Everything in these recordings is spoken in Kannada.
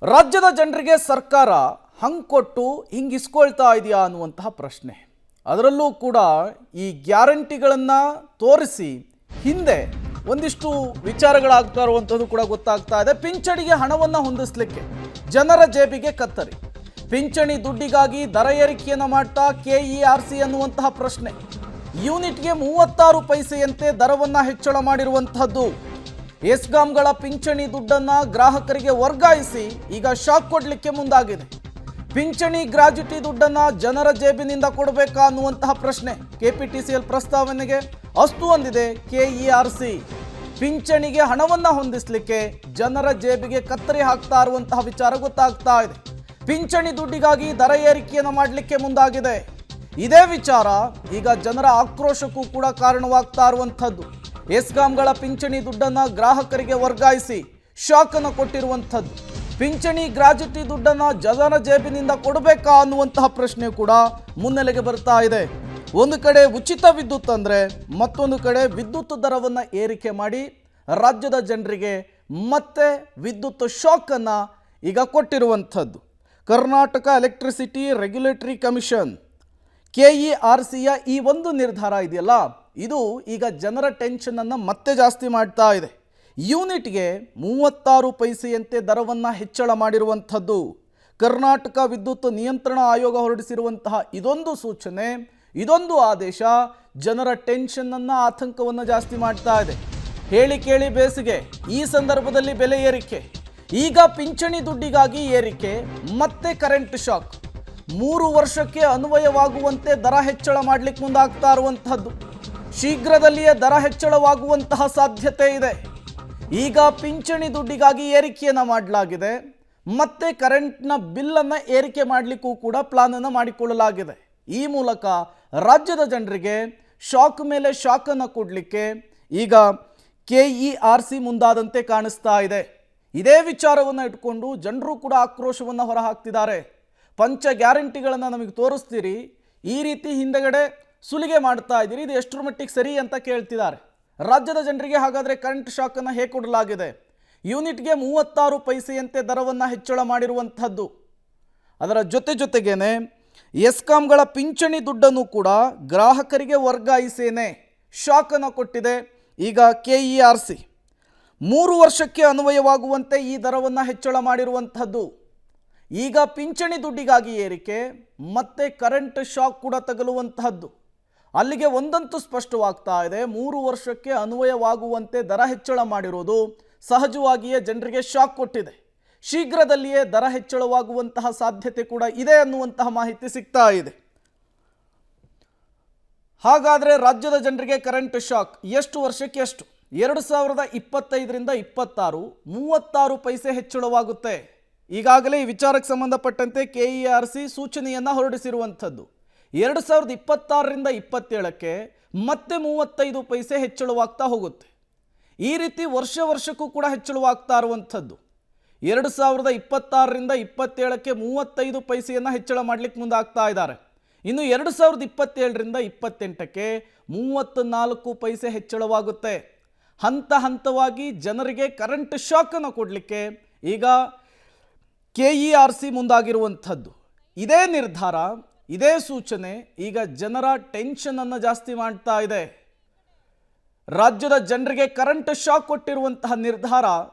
ರಾಜ್ಯದ ಜನರಿಗೆ ಸರ್ಕಾರ ಹಂಗೆ ಕೊಟ್ಟು ಹಿಂಗೆ ಇಸ್ಕೊಳ್ತಾ ಇದೆಯಾ ಅನ್ನುವಂತಹ ಪ್ರಶ್ನೆ. ಅದರಲ್ಲೂ ಕೂಡ ಈ ಗ್ಯಾರಂಟಿಗಳನ್ನು ತೋರಿಸಿ ಹಿಂದೆ ಒಂದಿಷ್ಟು ವಿಚಾರಗಳಾಗ್ತಾ ಇರುವಂಥದ್ದು ಕೂಡ ಗೊತ್ತಾಗ್ತಾ ಇದೆ. ಪಿಂಚಣಿಗೆ ಹಣವನ್ನು ಹೊಂದಿಸಲಿಕ್ಕೆ ಜನರ ಜೇಬಿಗೆ ಕತ್ತರಿ. ಪಿಂಚಣಿ ದುಡ್ಡಿಗಾಗಿ ದರ ಏರಿಕೆಯನ್ನು ಮಾಡ್ತಾ KERC ಅನ್ನುವಂತಹ ಪ್ರಶ್ನೆ. ಯೂನಿಟ್ಗೆ 36 ಪೈಸೆಯಂತೆ ದರವನ್ನು ಹೆಚ್ಚಳ ಮಾಡಿರುವಂತಹದ್ದು. ಎಸ್ಕಾಂಗಳ ಪಿಂಚಣಿ ದುಡ್ಡನ್ನು ಗ್ರಾಹಕರಿಗೆ ವರ್ಗಾಯಿಸಿ ಈಗ ಶಾಕ್ ಕೊಡಲಿಕ್ಕೆ ಮುಂದಾಗಿದೆ. ಪಿಂಚಣಿ ಗ್ರಾಜ್ಯುಟಿ ದುಡ್ಡನ್ನು ಜನರ ಜೇಬಿನಿಂದ ಕೊಡಬೇಕಾ ಅನ್ನುವಂತಹ ಪ್ರಶ್ನೆ KPTCL ಪ್ರಸ್ತಾವನೆಗೆ ಅಸ್ತು ಅಂದಿದೆ KERC. ಪಿಂಚಣಿಗೆ ಹಣವನ್ನು ಹೊಂದಿಸಲಿಕ್ಕೆ ಜನರ ಜೇಬಿಗೆ ಕತ್ತರಿ ಹಾಕ್ತಾ ಇರುವಂತಹ ವಿಚಾರ ಗೊತ್ತಾಗ್ತಾ ಇದೆ. ಪಿಂಚಣಿ ದುಡ್ಡಿಗಾಗಿ ದರ ಏರಿಕೆಯನ್ನು ಮಾಡಲಿಕ್ಕೆ ಮುಂದಾಗಿದೆ. ಇದೇ ವಿಚಾರ ಈಗ ಜನರ ಆಕ್ರೋಶಕ್ಕೂ ಕೂಡ ಕಾರಣವಾಗ್ತಾ ಇರುವಂಥದ್ದು. ಎಸ್ಕಾಂಗಳ ಪಿಂಚಣಿ ದುಡ್ಡನ್ನು ಗ್ರಾಹಕರಿಗೆ ವರ್ಗಾಯಿಸಿ ಶಾಕ್ ಅನ್ನು ಕೊಟ್ಟಿರುವಂಥದ್ದು. ಪಿಂಚಣಿ ಗ್ರಾಜ್ಯುಟಿ ದುಡ್ಡನ್ನು ಜನರ ಜೇಬಿನಿಂದ ಕೊಡಬೇಕಾ ಅನ್ನುವಂತಹ ಪ್ರಶ್ನೆ ಕೂಡ ಮುನ್ನೆಲೆಗೆ ಬರ್ತಾ ಇದೆ. ಒಂದು ಕಡೆ ಉಚಿತ ವಿದ್ಯುತ್ ಅಂದರೆ ಮತ್ತೊಂದು ಕಡೆ ವಿದ್ಯುತ್ ದರವನ್ನು ಏರಿಕೆ ಮಾಡಿ ರಾಜ್ಯದ ಜನರಿಗೆ ಮತ್ತೆ ವಿದ್ಯುತ್ ಶಾಕ್ ಅನ್ನು ಈಗ ಕೊಟ್ಟಿರುವಂಥದ್ದು. ಕರ್ನಾಟಕ ಎಲೆಕ್ಟ್ರಿಸಿಟಿ ರೆಗ್ಯುಲೇಟರಿ ಕಮಿಷನ್ KERCಯ ಈ ಒಂದು ನಿರ್ಧಾರ ಇದೆಯಲ್ಲ, ಇದು ಈಗ ಜನರ ಟೆನ್ಷನನ್ನು ಮತ್ತೆ ಜಾಸ್ತಿ ಮಾಡ್ತಾ ಇದೆ. ಯೂನಿಟ್ಗೆ 36 ಪೈಸೆಯಂತೆ ದರವನ್ನು ಹೆಚ್ಚಳ ಮಾಡಿರುವಂಥದ್ದು. ಕರ್ನಾಟಕ ವಿದ್ಯುತ್ ನಿಯಂತ್ರಣ ಆಯೋಗ ಹೊರಡಿಸಿರುವಂತಹ ಇದೊಂದು ಸೂಚನೆ, ಇದೊಂದು ಆದೇಶ ಜನರ ಟೆನ್ಷನನ್ನು, ಆತಂಕವನ್ನು ಜಾಸ್ತಿ ಮಾಡ್ತಾ ಇದೆ. ಹೇಳಿ ಕೇಳಿ ಬೇಸಿಗೆ, ಈ ಸಂದರ್ಭದಲ್ಲಿ ಬೆಲೆ ಏರಿಕೆ, ಈಗ ಪಿಂಚಣಿ ದುಡ್ಡಿಗಾಗಿ ಏರಿಕೆ, ಮತ್ತೆ ಕರೆಂಟ್ ಶಾಕ್. 3 ವರ್ಷಕ್ಕೆ ಅನ್ವಯವಾಗುವಂತೆ ದರ ಹೆಚ್ಚಳ ಮಾಡಲಿಕ್ಕೆ ಮುಂದಾಗ್ತಾ ಇರುವಂತಹದ್ದು. ಶೀಘ್ರದಲ್ಲಿಯೇ ದರ ಹೆಚ್ಚಳವಾಗುವಂತಹ ಸಾಧ್ಯತೆ ಇದೆ. ಈಗ ಪಿಂಚಣಿ ದುಡ್ಡಿಗಾಗಿ ಏರಿಕೆಯನ್ನು ಮಾಡಲಾಗಿದೆ, ಮತ್ತೆ ಕರೆಂಟ್ನ ಬಿಲ್ಲನ್ನು ಏರಿಕೆ ಮಾಡಲಿಕ್ಕೂ ಕೂಡ ಪ್ಲಾನನ್ನು ಮಾಡಿಕೊಳ್ಳಲಾಗಿದೆ. ಈ ಮೂಲಕ ರಾಜ್ಯದ ಜನರಿಗೆ ಶಾಕ್ ಮೇಲೆ ಶಾಕನ್ನು ಕೊಡಲಿಕ್ಕೆ ಈಗ KERC ಮುಂದಾದಂತೆ ಕಾಣಿಸ್ತಾ ಇದೆ. ಇದೇ ವಿಚಾರವನ್ನು ಇಟ್ಕೊಂಡು ಜನರು ಕೂಡ ಆಕ್ರೋಶವನ್ನು ಹೊರಹಾಕ್ತಿದ್ದಾರೆ. ಪಂಚ ಗ್ಯಾರಂಟಿಗಳನ್ನು ನಮಗೆ ತೋರಿಸ್ತೀರಿ, ಈ ರೀತಿ ಹಿಂದೆಗಡೆ ಸುಲಿಗೆ ಮಾಡ್ತಾ ಇದ್ದೀರಿ, ಇದು ಎಷ್ಟರ ಮಟ್ಟಿಗೆ ಸರಿ ಅಂತ ಕೇಳ್ತಿದ್ದಾರೆ. ರಾಜ್ಯದ ಜನರಿಗೆ ಹಾಗಾದರೆ ಕರೆಂಟ್ ಶಾಕನ್ನು ಹೇಗೆ ಕೊಡಲಾಗಿದೆ? ಯೂನಿಟ್ಗೆ 36 ಪೈಸೆಯಂತೆ ದರವನ್ನು ಹೆಚ್ಚಳ ಮಾಡಿರುವಂಥದ್ದು. ಅದರ ಜೊತೆಗೇನೆ ಎಸ್ಕಾಂಗಳ ಪಿಂಚಣಿ ದುಡ್ಡನ್ನು ಕೂಡ ಗ್ರಾಹಕರಿಗೆ ವರ್ಗಾಯಿಸೇನೆ ಶಾಕನ್ನು ಕೊಟ್ಟಿದೆ ಈಗ KERC. 3 ವರ್ಷಕ್ಕೆ ಅನ್ವಯವಾಗುವಂತೆ ಈ ದರವನ್ನು ಹೆಚ್ಚಳ ಮಾಡಿರುವಂಥದ್ದು. ಈಗ ಪಿಂಚಣಿ ದುಡ್ಡಿಗಾಗಿ ಏರಿಕೆ, ಮತ್ತೆ ಕರೆಂಟ್ ಶಾಕ್ ಕೂಡ ತಗಲುವಂತಹದ್ದು. ಅಲ್ಲಿಗೆ ಒಂದಂತೂ ಸ್ಪಷ್ಟವಾಗ್ತಾ ಇದೆ, 3 ವರ್ಷಕ್ಕೆ ಅನ್ವಯವಾಗುವಂತೆ ದರ ಹೆಚ್ಚಳ ಮಾಡಿರೋದು ಸಹಜವಾಗಿಯೇ ಜನರಿಗೆ ಶಾಕ್ ಕೊಟ್ಟಿದೆ. ಶೀಘ್ರದಲ್ಲಿಯೇ ದರ ಹೆಚ್ಚಳವಾಗುವಂತಹ ಸಾಧ್ಯತೆ ಕೂಡ ಇದೆ ಅನ್ನುವಂತಹ ಮಾಹಿತಿ ಸಿಗ್ತಾ ಇದೆ. ಹಾಗಾದರೆ ರಾಜ್ಯದ ಜನರಿಗೆ ಕರೆಂಟ್ ಶಾಕ್ ಎಷ್ಟು ವರ್ಷಕ್ಕೆ ಎಷ್ಟು? 2025ರಿಂದ 26 36 ಪೈಸೆ ಹೆಚ್ಚಳವಾಗುತ್ತೆ. ಈಗಾಗಲೇ ಈ ವಿಚಾರಕ್ಕೆ ಸಂಬಂಧಪಟ್ಟಂತೆ KERC ಸೂಚನೆಯನ್ನು ಹೊರಡಿಸಿರುವಂಥದ್ದು. 2026ರಿಂದ 27ಕ್ಕೆ ಮತ್ತೆ 35 ಪೈಸೆ ಹೆಚ್ಚಳವಾಗ್ತಾ ಹೋಗುತ್ತೆ. ಈ ರೀತಿ ವರ್ಷಕ್ಕೂ ಕೂಡ ಹೆಚ್ಚಳವಾಗ್ತಾ ಇರುವಂಥದ್ದು. 2026ರಿಂದ 27ಕ್ಕೆ 35 ಪೈಸೆಯನ್ನು ಹೆಚ್ಚಳ ಮಾಡಲಿಕ್ಕೆ ಮುಂದಾಗ್ತಾ ಇದ್ದಾರೆ. ಇನ್ನು 2027ರಿಂದ 28ಕ್ಕೆ 34 ಪೈಸೆ ಹೆಚ್ಚಳವಾಗುತ್ತೆ. ಹಂತ ಹಂತವಾಗಿ ಜನರಿಗೆ ಕರೆಂಟ್ ಶಾಕನ್ನು ಕೊಡಲಿಕ್ಕೆ ಈಗ KERC ಮುಂದಾಗಿರುವಂಥದ್ದು. ಇದೇ ನಿರ್ಧಾರ, ಇದೇ ಸೂಚನೆ ಈಗ ಜನರ ಟೆನ್ಷನನ್ನು ಜಾಸ್ತಿ ಮಾಡ್ತಾ ಇದೆ. ರಾಜ್ಯದ ಜನರಿಗೆ ಕರೆಂಟ್ ಶಾಕ್ ಕೊಟ್ಟಿರುವಂತಹ ನಿರ್ಧಾರ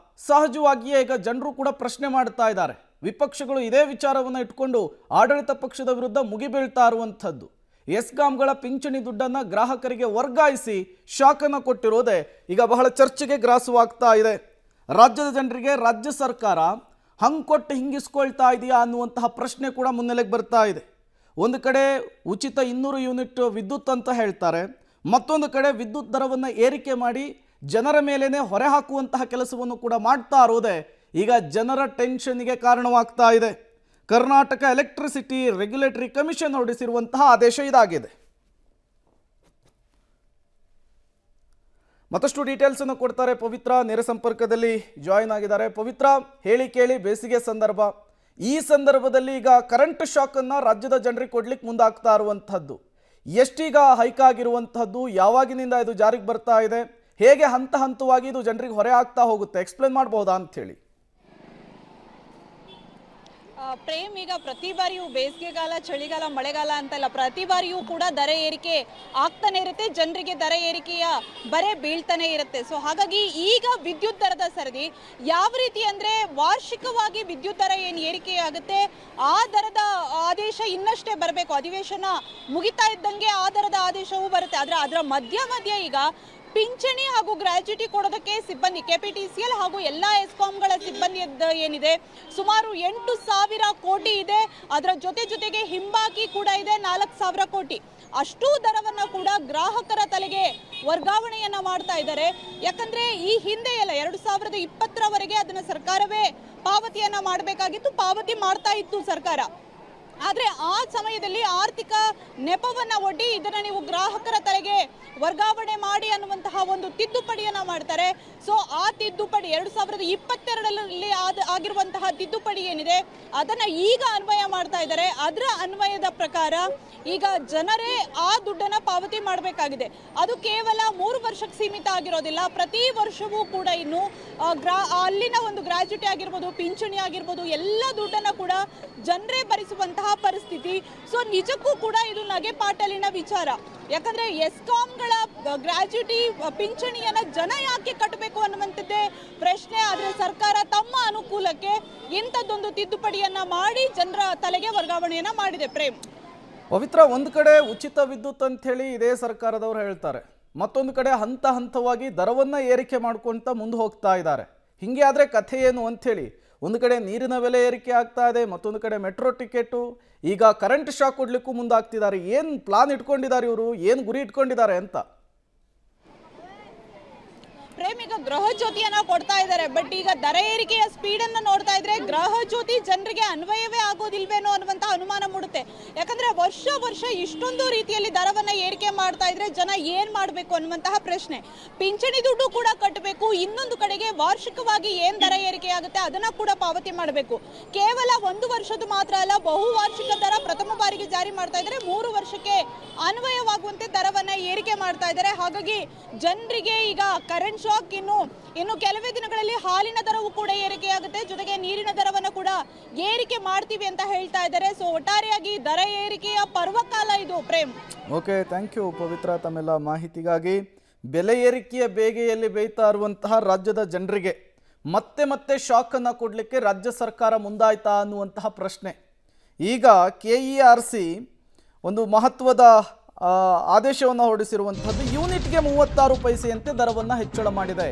ಸಹಜವಾಗಿಯೇ ಈಗ ಜನರು ಕೂಡ ಪ್ರಶ್ನೆ ಮಾಡ್ತಾ ಇದ್ದಾರೆ. ವಿಪಕ್ಷಗಳು ಇದೇ ವಿಚಾರವನ್ನು ಇಟ್ಕೊಂಡು ಆಡಳಿತ ಪಕ್ಷದ ವಿರುದ್ಧ ಮುಗಿಬೀಳ್ತಾ ಇರುವಂಥದ್ದು. ಎಸ್ಕಾಂಗಳ ಪಿಂಚಣಿ ದುಡ್ಡನ್ನು ಗ್ರಾಹಕರಿಗೆ ವರ್ಗಾಯಿಸಿ ಶಾಕನ್ನು ಕೊಟ್ಟಿರೋದೇ ಈಗ ಬಹಳ ಚರ್ಚೆಗೆ ಗ್ರಾಸವಾಗ್ತಾ ಇದೆ. ರಾಜ್ಯದ ಜನರಿಗೆ ರಾಜ್ಯ ಸರ್ಕಾರ ಹಂಗೆ ಕೊಟ್ಟು ಹಿಂಗಿಸ್ಕೊಳ್ತಾ ಇದೆಯಾ ಅನ್ನುವಂತಹ ಪ್ರಶ್ನೆ ಕೂಡ ಮುನ್ನೆಲೆಗೆ ಬರ್ತಾ ಇದೆ. ಒಂದು ಕಡೆ ಉಚಿತ 200 ಯೂನಿಟ್ ವಿದ್ಯುತ್ ಅಂತ ಹೇಳ್ತಾರೆ, ಮತ್ತೊಂದು ಕಡೆ ವಿದ್ಯುತ್ ದರವನ್ನು ಏರಿಕೆ ಮಾಡಿ ಜನರ ಮೇಲೇ ಹೊರೆ ಹಾಕುವಂತಹ ಕೆಲಸವನ್ನು ಕೂಡ ಮಾಡ್ತಾ ಇರೋದೇ ಈಗ ಜನರ ಟೆನ್ಷನ್ಗೆ ಕಾರಣವಾಗ್ತಾ ಇದೆ. ಕರ್ನಾಟಕ ಎಲೆಕ್ಟ್ರಿಸಿಟಿ ರೆಗ್ಯುಲೇಟರಿ ಕಮಿಷನ್ ಹೊರಡಿಸಿರುವಂತಹ ಆದೇಶ ಇದಾಗಿದೆ. ಮತ್ತಷ್ಟು ಡೀಟೇಲ್ಸನ್ನು ಕೊಡ್ತಾರೆ ಪವಿತ್ರ, ನೇರ ಸಂಪರ್ಕದಲ್ಲಿ ಜಾಯಿನ್ ಆಗಿದ್ದಾರೆ. ಪವಿತ್ರ, ಹೇಳಿ ಕೇಳಿ ಬೇಸಿಗೆ ಸಂದರ್ಭ, ಈ ಸಂದರ್ಭದಲ್ಲಿ ಈಗ ಕರೆಂಟ್ ಶಾಕನ್ನು ರಾಜ್ಯದ ಜನರಿಗೆ ಕೊಡ್ಲಿಕ್ಕೆ ಮುಂದಾಗ್ತಾ ಇರುವಂಥದ್ದು ಎಷ್ಟೀಗ ಹೈಕ್ ಆಗಿರುವಂಥದ್ದು, ಯಾವಾಗಿನಿಂದ ಇದು ಜಾರಿಗೆ ಬರ್ತಾ ಇದೆ, ಹೇಗೆ ಹಂತವಾಗಿ ಇದು ಜನರಿಗೆ ಹೊರೆ ಆಗ್ತಾ ಹೋಗುತ್ತೆ, ಎಕ್ಸ್ಪ್ಲೇನ್ ಮಾಡ್ಬೋದಾ ಅಂತ ಹೇಳಿ? ಪ್ರೇಮ್, ಈಗ ಪ್ರತಿ ಬಾರಿಯೂ ಬೇಸಿಗೆಗಾಲ, ಚಳಿಗಾಲ, ಮಳೆಗಾಲ ಅಂತಲ್ಲ, ಪ್ರತಿ ಬಾರಿಯೂ ಕೂಡ ದರ ಏರಿಕೆ ಆಗ್ತಾನೆ ಇರುತ್ತೆ. ಜನರಿಗೆ ದರ ಏರಿಕೆಯ ಬರೆ ಬೀಳ್ತಾನೆ ಇರುತ್ತೆ. ಸೊ ಹಾಗಾಗಿ ಈಗ ವಿದ್ಯುತ್ ದರದ ಸರದಿ ಯಾವ ರೀತಿ ಅಂದ್ರೆ, ವಾರ್ಷಿಕವಾಗಿ ವಿದ್ಯುತ್ ದರ ಏನು ಏರಿಕೆ ಆಗುತ್ತೆ, ಆ ದರದ ಆದೇಶ ಇನ್ನಷ್ಟೇ ಬರಬೇಕು. ಅಧಿವೇಶನ ಮುಗಿತಾ ಇದ್ದಂಗೆ ಆ ದರದ ಆದೇಶವೂ ಬರುತ್ತೆ. ಆದ್ರೆ ಅದರ ಮಧ್ಯ ಈಗ ಪಿಂಚಣಿ ಹಾಗೂ ಗ್ರಾಚ್ಯುಟಿ ಕೊಡೋದಕ್ಕೆ ಸಿಬ್ಬಂದಿ ಕೆಪಿಟಿಸಿಎಲ್ ಹಾಗೂ ಎಲ್ಲಾ ಎಸ್ಕಾಂಗಳ ಸಿಬ್ಬಂದಿ ಏನಿದೆ ಸುಮಾರು 8,000 ಕೋಟಿ ಇದೆ. ಅದರ ಜೊತೆಗೆ ಹಿಂಬಾಕಿ ಕೂಡ ಇದೆ 4,000 ಕೋಟಿ. ಅಷ್ಟೂ ದರವನ್ನ ಕೂಡ ಗ್ರಾಹಕರ ತಲೆಗೆ ವರ್ಗಾವಣೆಯನ್ನ ಮಾಡ್ತಾ ಇದ್ದಾರೆ. ಯಾಕಂದ್ರೆ ಈ ಹಿಂದೆ ಎಲ್ಲ 2020ರವರೆಗೆ ಅದನ್ನ ಸರ್ಕಾರವೇ ಪಾವತಿಯನ್ನ ಮಾಡಬೇಕಾಗಿತ್ತು, ಪಾವತಿ ಮಾಡ್ತಾ ಇತ್ತು ಸರ್ಕಾರ. ಆದ್ರೆ ಆ ಸಮಯದಲ್ಲಿ ಆರ್ಥಿಕ ನೆಪವನ್ನ ಒಡ್ಡಿ ಇದನ್ನ ನೀವು ಗ್ರಾಹಕರ ತಲೆಗೆ ವರ್ಗಾವಣೆ ಮಾಡಿ ಅನ್ನುವಂತಹ ಒಂದು ತಿದ್ದುಪಡಿಯನ್ನ ಮಾಡ್ತಾರೆ. ಸೊ ಆ ತಿದ್ದುಪಡಿ 2022ರಲ್ಲಿ ಆಗಿರುವಂತಹ ತಿದ್ದುಪಡಿ ಏನಿದೆ ಅದನ್ನ ಈಗ ಅನ್ವಯ ಮಾಡ್ತಾ ಇದ್ದಾರೆ. ಅದರ ಅನ್ವಯದ ಪ್ರಕಾರ ಈಗ ಜನರೇ ಆ ದುಡ್ಡನ್ನ ಪಾವತಿ ಮಾಡಬೇಕಾಗಿದೆ. ಅದು ಕೇವಲ 3 ವರ್ಷಕ್ಕೆ ಸೀಮಿತ ಆಗಿರೋದಿಲ್ಲ. ಪ್ರತಿ ವರ್ಷವೂ ಕೂಡ ಇನ್ನು ಅಲ್ಲಿನ ಒಂದು ಗ್ರಾಚ್ಯುಟಿ ಆಗಿರ್ಬೋದು, ಪಿಂಚಣಿ ಆಗಿರ್ಬೋದು, ಎಲ್ಲ ದುಡ್ಡನ್ನ ಕೂಡ ಜನರೇ ಭರಿಸುವಂತಹ ಪರಿಸ್ಥಿತಿ. ಸೊ ನಿಜಕ್ಕೂ ಕೂಡ ಇದು ನಗೆಪಾಟಲಿನ ವಿಚಾರ. ಯಾಕಂದ್ರೆ ಎಸ್ಕಾಂಗಳ ಗ್ರಾಚ್ಯುಟಿ ಪಿಂಚಣಿಯನ್ನ ಜನ ಯಾಕೆ ಕಟ್ಟಬೇಕು ಅನ್ನುವಂಥದ್ದೇ ಪ್ರಶ್ನೆ. ಆದ್ರೆ ಸರ್ಕಾರ ತಮ್ಮ ಅನುಕೂಲಕ್ಕೆ ಇಂಥದ್ದೊಂದು ತಿದ್ದುಪಡಿಯನ್ನ ಮಾಡಿ ಜನರ ತಲೆಗೆ ವರ್ಗಾವಣೆಯನ್ನ ಮಾಡಿದೆ. ಪ್ರೇಮ್, ಪವಿತ್ರ, ಒಂದು ಕಡೆ ಉಚಿತ ವಿದ್ಯುತ್ ಅಂತ ಹೇಳಿ ಇದೇ ಸರ್ಕಾರದವರು ಹೇಳ್ತಾರೆ, ಮತ್ತೊಂದು ಕಡೆ ಹಂತವಾಗಿ ದರವನ್ನು ಏರಿಕೆ ಮಾಡ್ಕೊಳ್ತಾ ಮುಂದೆ ಹೋಗ್ತಾ ಇದ್ದಾರೆ. ಹಿಂಗೆ ಆದರೆ ಕಥೆ ಏನು ಅಂಥೇಳಿ ಒಂದು ಕಡೆ ನೀರಿನ ಬೆಲೆ ಏರಿಕೆ ಆಗ್ತಾ ಇದೆ, ಮತ್ತೊಂದು ಕಡೆ ಮೆಟ್ರೋ ಟಿಕೆಟು, ಈಗ ಕರೆಂಟ್ ಶಾಕ್ ಕೊಡ್ಲಿಕ್ಕೂ ಮುಂದಾಗ್ತಿದ್ದಾರೆ. ಏನು ಪ್ಲಾನ್ ಇಟ್ಕೊಂಡಿದ್ದಾರೆ ಇವರು, ಏನು ಗುರಿ ಇಟ್ಕೊಂಡಿದ್ದಾರೆ ಅಂತ? ಪ್ರೇಮ್, ಈಗ ಗೃಹ ಜ್ಯೋತಿಯನ್ನ ಕೊಡ್ತಾ ಇದ್ದಾರೆ. ಬಟ್ ಈಗ ದರ ಏರಿಕೆಯ ಸ್ಪೀಡ್ ಅನ್ನು ನೋಡ್ತಾ ಇದ್ರೆ ಗೃಹ ಜ್ಯೋತಿ ಜನರಿಗೆ ಅನ್ವಯವೇ ಆಗೋದಿಲ್ವೇನೋ ಅನ್ನುವಂತ ಅನುಮಾನ ಮೂಡುತ್ತೆ. ಯಾಕಂದ್ರೆ ವರ್ಷ ಇಷ್ಟೊಂದು ರೀತಿಯಲ್ಲಿ ದರವನ್ನ ಏರಿಕೆ ಮಾಡ್ತಾ ಇದ್ರೆ ಜನ ಏನ್ ಮಾಡ್ಬೇಕು ಅನ್ನುವಂತಹ ಪ್ರಶ್ನೆ. ಪಿಂಚಣಿ ದುಡ್ಡು ಕೂಡ ಕಟ್ಟಬೇಕು, ಇನ್ನೊಂದು ಕಡೆಗೆ ವಾರ್ಷಿಕವಾಗಿ ಏನ್ ದರ ಏರಿಕೆ ಆಗುತ್ತೆ ಅದನ್ನ ಕೂಡ ಪಾವತಿ ಮಾಡಬೇಕು. ಕೇವಲ 1 ವರ್ಷದ ಮಾತ್ರ ಅಲ್ಲ, ಬಹುವಾರ್ಷಿಕ ದರ ಪ್ರಥಮ ಬಾರಿಗೆ ಜಾರಿ ಮಾಡ್ತಾ ಇದ್ದಾರೆ. 3 ವರ್ಷಕ್ಕೆ ಅನ್ವಯವಾಗುವಂತೆ ದರವನ್ನ ಏರಿಕೆ ಮಾಡ್ತಾ ಇದ್ದಾರೆ. ಹಾಗಾಗಿ ಜನರಿಗೆ ಈಗ ಕರೆಂಟ್ ಶಾಕ್, ಇನ್ನು ಕೆಲವೇ ದಿನಗಳಲ್ಲಿ ಹಾಲಿನ ದರವೂ ಕೂಡ ಏರಿಕೆಯಾಗುತ್ತೆ, ಜೊತೆಗೆ ನೀರಿನ ದರವನ್ನು ಕೂಡ ಏರಿಕೆ ಮಾಡ್ತೀವಿ ಅಂತ ಹೇಳ್ತಾ ಇದ್ದಾರೆ. ಸೊ ಒಟ್ಟಾರೆಯಾಗಿ ದರ ಏರಿಕೆಯ ಪರ್ವಕಾಲ ಇದು. ಪ್ರೇಮ್, ಓಕೆ, ಥ್ಯಾಂಕ್ ಯು ಪವಿತ್ರ ತಮ್ಮೆಲ್ಲ ಮಾಹಿತಿಗಾಗಿ. ಬೆಲೆ ಏರಿಕೆಯ ಬೇಗೆಯಲ್ಲಿ ಬೇಯ್ತಾ ಇರುವಂತಹ ರಾಜ್ಯದ ಜನರಿಗೆ ಮತ್ತೆ ಶಾಕನ್ನು ಕೊಡಲಿಕ್ಕೆ ರಾಜ್ಯ ಸರ್ಕಾರ ಮುಂದಾಯ್ತಾ ಅನ್ನುವಂತಹ ಪ್ರಶ್ನೆ. ಈಗ KERC ಒಂದು ಮಹತ್ವದ ಆದೇಶವನ್ನು ಹೊರಡಿಸಿರುವಂಥದ್ದು. ಯೂನಿಟ್ಗೆ 36 ಪೈಸೆಯಂತೆ ದರವನ್ನು ಹೆಚ್ಚಳ ಮಾಡಿದೆ.